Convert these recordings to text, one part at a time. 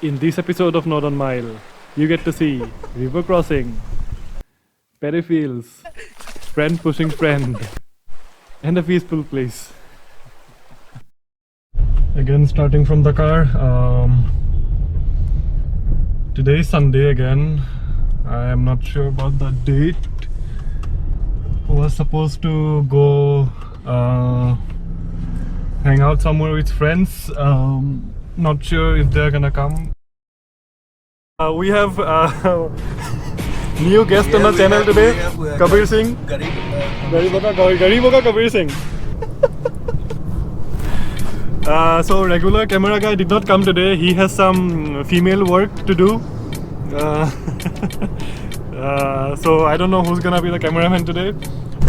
In this episode of Northern Mile, you get to see river crossing, paddy fields, friend pushing friend, and a peaceful place. Again, starting from the car. Today is Sunday again. I am not sure about the date. Was supposed to go hang out somewhere with friends. Not sure if they're gonna come. We have new guest on the channel today, Kabir Singh. Gariboka Kabir Singh. So regular camera guy did not come today. He has some female work to do. So I don't know who's gonna be the cameraman today.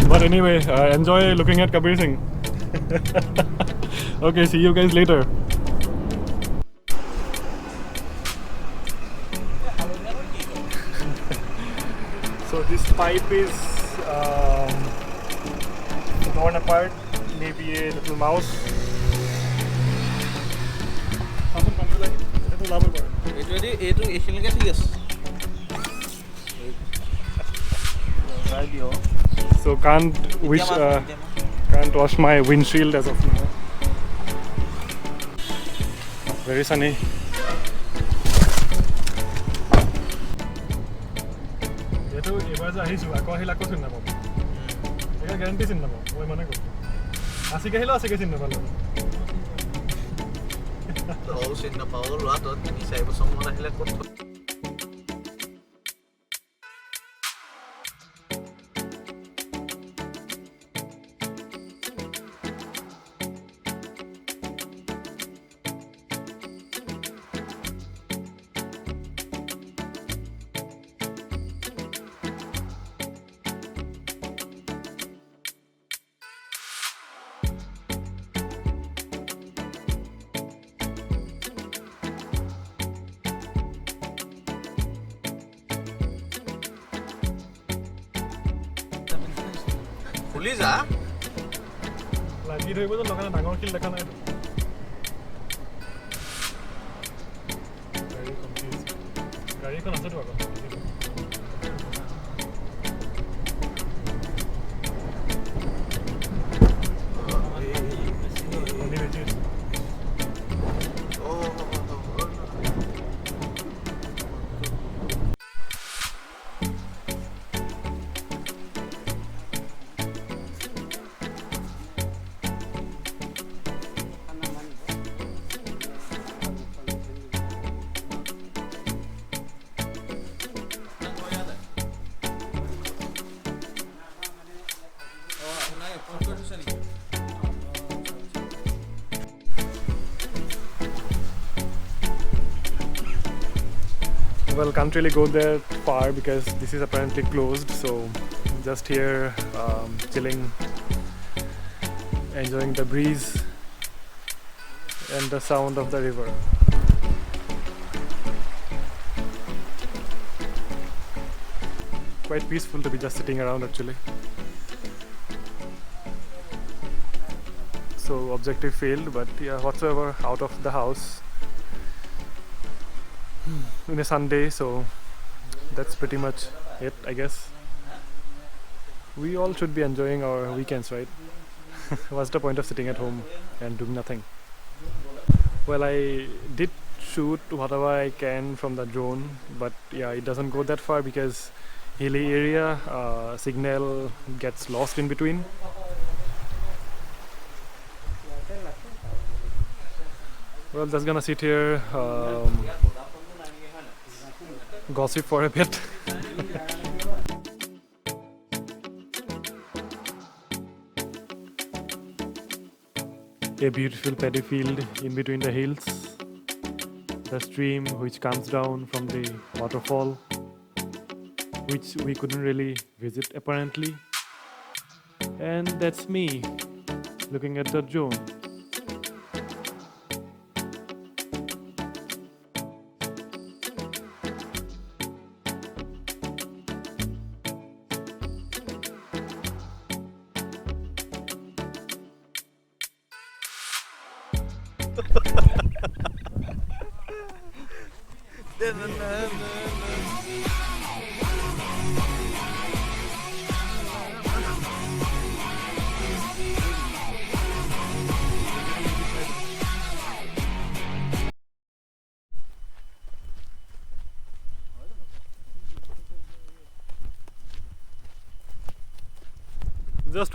But anyway, enjoy looking at Kabir Singh. Okay, see you guys later. So this pipe is torn apart, maybe a little mouse. So can't wash my windshield as of now. Very sunny. এইটো এবাৰ যে আহিছোঁ আকৌ আহিলে আকৌ চিনি নাপাম এইটো গেৰাণ্টি চিনি নাপাম মই মানে কৈছোঁ আশীকে আহিলেও আশীকে চিনি নাপালোঁ চিনি নাপাওঁ ল'ৰাটো 3-4 বছৰমান আহিলে ক'ত Puliza? Lagi ধৰিব যে লগা ডাঙৰ কিল দেখা নাই গাড়ীখন আছে তো আকৌ Well, can't really go there far because this is apparently closed, so just here chilling, enjoying the breeze and the sound of the river. Quite peaceful to be just sitting around actually. So objective failed, but yeah, whatsoever, out of the house in a Sunday, so that's pretty much it, I guess. We all should be enjoying our weekends, right? What's the point of sitting at home and doing nothing? Well, I did shoot whatever I can from the drone, but yeah, it doesn't go that far because hilly area, signal gets lost in between. Well, just gonna sit here, gossip for a bit. A beautiful paddy field in between the hills, the stream which comes down from the waterfall, which we couldn't really visit apparently, and that's me looking at the drone. Just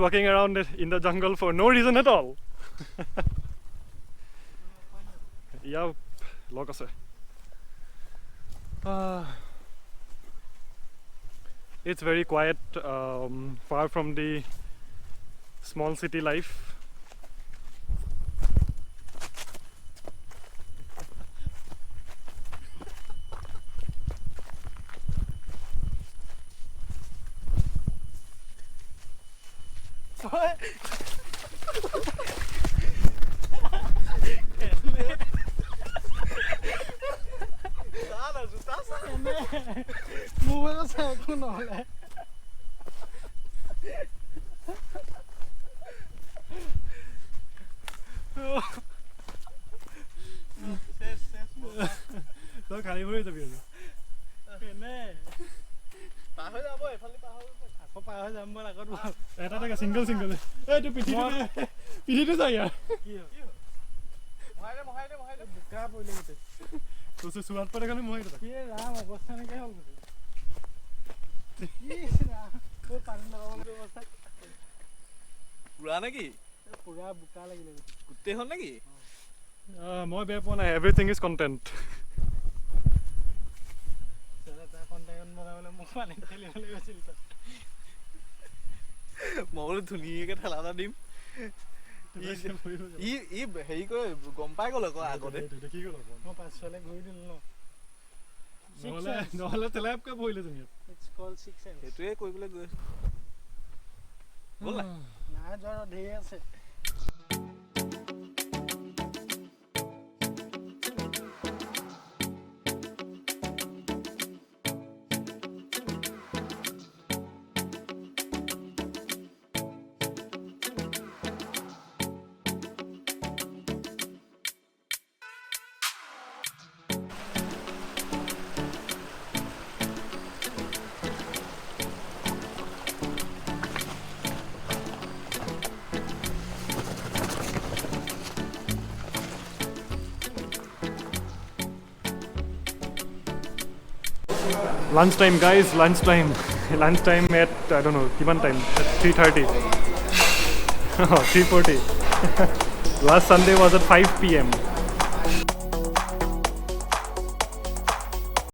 walking around in the jungle for no reason at all. Yeah, log ase. It's very quiet, far from the small city life. তই খালি ভৰি যাবি এটা এটা single single এইটো পিঠিটো যায় ইয়াৰ চোৱাত পৰে কাৰণে মই ৰাম অৱস্থা নাইকিয়া হ'ল পুৰা নেকি পুৰা বোকা লাগিলে গোটেই হ'ল নেকি মই বেয়া পোৱা নাই এভৰিথিং ইজ কণ্টেণ্ট মই বোলো ধুনীয়াকে ঠেলা এটা দিম ই হেৰি কৰি গম পাই গ'ল আকৌ আগতে দেখি গ'ল মই পাছফালে ঘূৰি দিলো ন নহ'লে তেলাপকে বহিলে তুমি সেইটোৱে কৰিবলৈ গৈ গ'ল নাই যোৱা ধেৰ আছে Lunchtime, guys, lunchtime. Lunchtime at, I don't know, given time, at 3:30. 3:40. Last Sunday was at 5 p.m.